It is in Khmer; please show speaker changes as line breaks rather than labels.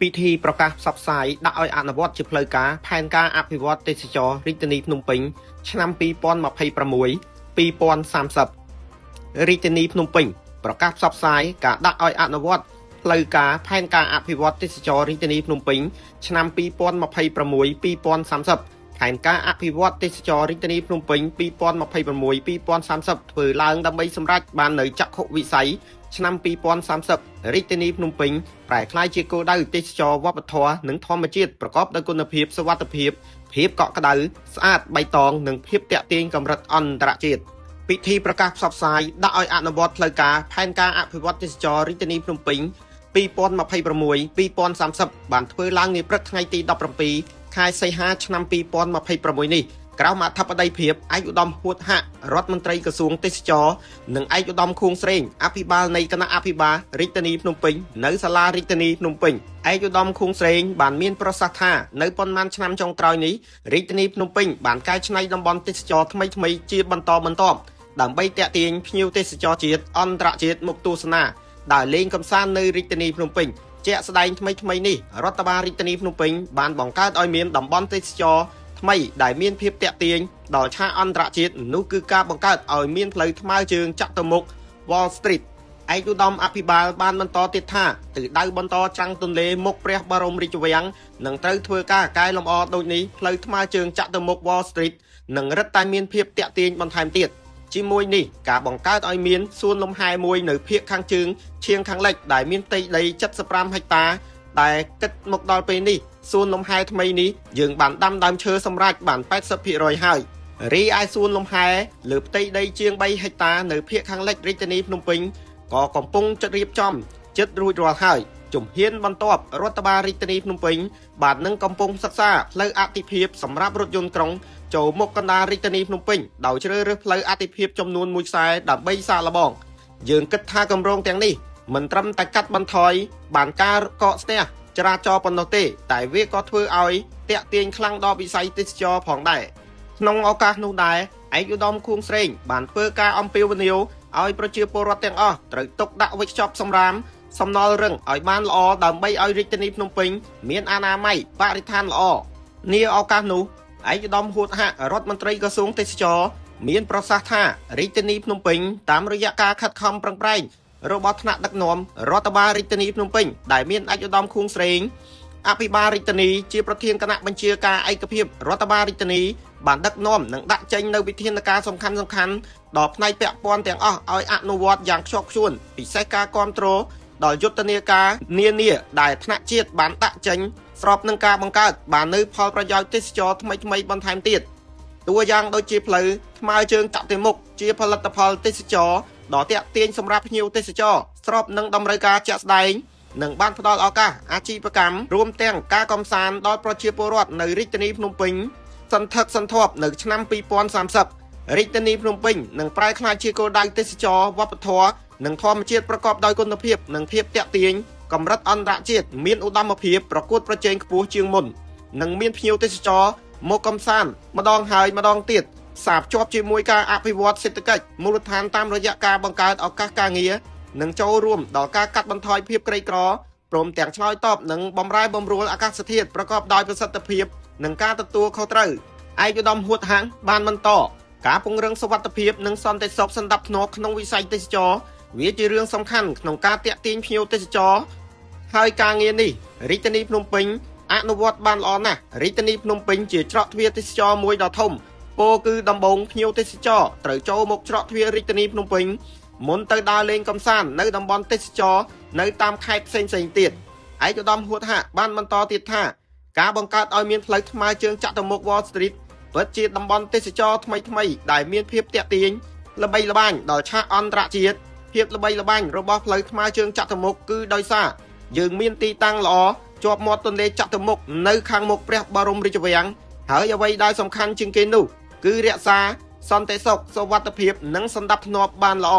ពិធីប្រកាសផ្សព្វផ្សាយដាក់ឲ្យអនុវត្តជាផ្លូវការផែនការអភិវឌ្ឍទេសចររាជធានីភ្នំពេញឆ្នាំ2026-2030រាជធានីភ្នំពេញប្រកាសផ្សព្វផ្សាយការដាក់ឲ្យអនុវត្តផ្លូវការផែនការអភិវឌ្ឍទេសចររាជធានីភ្នំពេញឆ្នាំ2026-2030ផែនការអភិវឌ្ឍទេសចររាជធានីភ្នំពេញ2026-2030ធ្វើឡើងដើម្បីសម្រេចបាននៅចក្ខុវិស័យឆ្នាំ2030រាជធានីភ្នំពេញប្រែក្លាយជាគោលដៅទេសចរវប្បធម៌និងធម្មជាតិប្រកបដោយគុណភាពសុវត្ថិភាពភាពកក់ក្ដៅស្អាតបៃតងនិងភាពទាក់ទាញកម្រិតអន្តរជាតិពិធីប្រកាសផ្សព្វផ្សាយដាក់ឲ្យអនុវត្តផ្លូវការផែនការអភិវឌ្ឍទេសចររាជធានីភ្នំពេញ2026-2030បានធ្វើឡើងនាព្រឹកថ្ងៃទី17ខែសីហាឆ្នាំ2026នេះក្រោមអធិបតីភាពឯកឧត្តមហួតហៈរដ្ឋមន្ត្រីក្រសួងទេសចរនិងឯកឧត្តមខួងស្រេងអភិបាលនៃគណៈអភិបាលរាជធានីភ្នំពេញនៅសាលារាជធានីភ្នំពេញឯកឧត្តមខួងស្រេងបានមានប្រសាសន៍ថានៅប៉ុន្មានឆ្នាំចុងក្រោយនេះរាជធានីភ្នំពេញបានកែច្នៃតំបន់ទេសចរថ្មីៗជាបន្តបន្ទាប់ដើម្បីទាក់ទាញភ្ញៀវទេសចរជាតិអន្តរជាតិមកទស្សនាដើរលេងកម្សាន្តនៅរាជធានីភ្នំពេញជាក់ស្ដែងថ្មីនេះរដ្ឋបាលរាជធានីភ្នំពេញបានបង្កើតឲ្យមានតំបន់ទេសចរថ្មីដែលមានភាពទាក់ទាញដល់ឆាកអន្តរជាតិនោះគឺការបង្កើតឲ្យមានផ្លូវថ្មើរជើងចតុមុខ Wall Street ឯកឧត្តមអភិបាលបានបន្តទៀតថាទិសដៅបន្តច្រាំងទន្លេមុខព្រះបរមរាជវាំងនឹងត្រូវធ្វើការកែលម្អដូចនេះផ្លូវថ្មើរជើងចតុមុខ Wall Street នឹងរឹតតែមានភាពទាក់ទាញបន្ថែមទៀតជាមួយនេះការបង្កើតឲ្យមានសួនលំហែមួយនៅភាគខាងជើងឈៀងខាងលិចដែលមានផ្ទៃដី75ហិកតាដែលគិតមកដល់ពេលនេះសួនលំហែថ្មីនេះយើងបានដាំដើមឈើសម្រាប់បាន 80% ហើយរីឯសួនលំហែលើផ្ទៃដីជាង3ហិកតានៅភាគខាងលិចរាជធានីភ្នំពេញក៏កំពុងចាត់រៀបចំជិតរួចរាល់ហើយជំហានបន្ទាប់រដ្ឋបាលរាជធានីភ្នំពេញបាននឹងកំពុងសិក្សាផ្លូវអាទិភាពសម្រាប់រថយន្តក្រុងចូលមុខកណ្ដាលរាជធានីភ្នំពេញដោយជ្រើសរើសផ្លូវអាទិភាពចំនួន1ខ្សែដើម្បីសាកល្បងយើងគិតថាគម្រោងទាំងនេះមិនត្រឹមតែកាត់បន្ថយបានការកកស្ទះចរាចរណ៍ប៉ុណ្ណោះទេតែវាក៏ធ្វើឲ្យតាក់ទាញខ្លាំងដល់វិស័យទេសចរផងដែរក្នុងឱកាសនោះដែរឯកឧត្តមខួងស្រេងបានធ្វើការអំពាវនាវឲ្យប្រជាពលរដ្ឋទាំងអស់ត្រូវទុកដាក់វេចខ្ចប់សម្រាមសំណល់រឹងឲ្យបានល្អដើម្បីឲ្យរាជធានីភ្នំពេញមានអនាម័យបរិស្ថានល្អនាឱកាសនោះឯកឧត្តមហួតហៈរដ្ឋមន្ត្រីក្រសួងទេសចរមានប្រសាសន៍ថារាជធានីភ្នំពេញតាមរយៈការខិតខំប្រឹងប្រែងរបស់ថ្នាក់ដឹកនាំរដ្ឋបាលរាជធានីភ្នំពេញដែលមានឯកឧត្តមខួងស្រេងអភិបាលរាជធានីជាប្រធានគណៈបញ្ជាការឯកភាពរដ្ឋបាលរាជធានីបានដឹកនាំនិងដាក់ចេញនូវវិធានការសំខាន់ដល់ផ្នែកពាក់ព័ន្ធទាំងអស់ឲ្យអនុវត្តយ៉ាងខ្ជាប់ខ្ជួនពិសេសការគ្រប់គ្រងដល់យុទ្ធនាការនានាដែលថ្នាក់ជាតិបានដាក់ចេញស្របនឹងការបង្កើតបាននៅផលប្រយោជន៍ទេសចរថ្មីបន្ថែមទៀតតួយ៉ាងដូចជាផ្លូវថ្មើរជើងចតុមុខជាផលិតផលទេសចរដ៏ទាក់ទាញសម្រាប់ភ្ញៀវទេសចរស្របនឹងតម្រូវការជាក់ស្ដែងនិងបានផ្ដល់ឱកាសអាជីវកម្មរួមទាំងការកំសាន្តដល់ប្រជាពលរដ្ឋនៅរាជធានីភ្នំពេញសន្ធឹកសន្ធាប់នៅឆ្នាំ2030រាជធានីភ្នំពេញនឹងប្រែក្លាយជាគោលដៅទេសចរវប្បធម៌និងធម្មជាតិប្រកបដោយគុណភាពនិងភាពទាក់ទាញកម្រិតអន្តរជាតិមានឧត្តមភាពប្រកួតប្រជែងខ្ពស់ជាងមុននិងមានភ្ញៀវទេសចរមកកំសាន្តម្ដងហើយម្ដងទៀតផ្សារភ្ជាប់ជាមួយការអភិវឌ្ឍសេដ្ឋកិច្ចមូលដ្ឋានតាមរយៈការបង្កើតឱកាសការងារនិងចូលរួមដល់ការកាត់បន្ថយភាពក្រីក្រព្រមទាំងឆ្លើយតបនឹងបម្រែបម្រួលអាកាសធាតុប្រកបដោយប្រសិទ្ធភាពនិងការទទួលខុសត្រូវឯកឧត្តមហួតហាំងបានបន្តការពង្រឹងសុវត្ថិភាពនិងសន្តិសុខសណ្ដាប់ធ្នាប់ក្នុងវិស័យទេសចរវាជារឿងសំខាន់ក្នុងការទាក់ទាញភ្ញៀវទេសចរហើយការងារនេះរាជធានីភ្នំពេញអនុវត្តបានល្អណាស់រាជធានីភ្នំពេញជាច្រកទ្វារទេសចរមួយដ៏ធំពោលគឺដំបូងភ្ញៀវទេសចរត្រូវចូលមកច្រកទ្វាររាជធានីភ្នំពេញមុនទៅដើរលេងកម្សាន្តនៅតំបន់ទេសចរនៅតាមខេត្តផ្សេងទៀតឯកឧត្តមហួតហៈបានបន្តទៀតថាការបង្កើតឲ្យមានផ្លូវថ្មើរជើងចតុមុខ Wall Street ពិតជាតំបន់ទេសចរថ្មីដែលមានភាពទាក់ទាញល្បីល្បាញដល់ឆាកអន្តរជាតិភាពល្បីល្បាញរបស់ផ្លូវថ្មើរជើងចតុមុខគឺដោយសារយើងមានទីតាំងល្អជាប់មាត់ទន្លេចតុមុខនៅខាងមុខព្រះបរមរាជវាំងហើយអ្វីដែលសំខាន់ជាងគេនោះគឺរក្សាសន្តិសុខសុវត្ថិភាពនិងសណ្ដាប់ធ្នាប់បានល្អ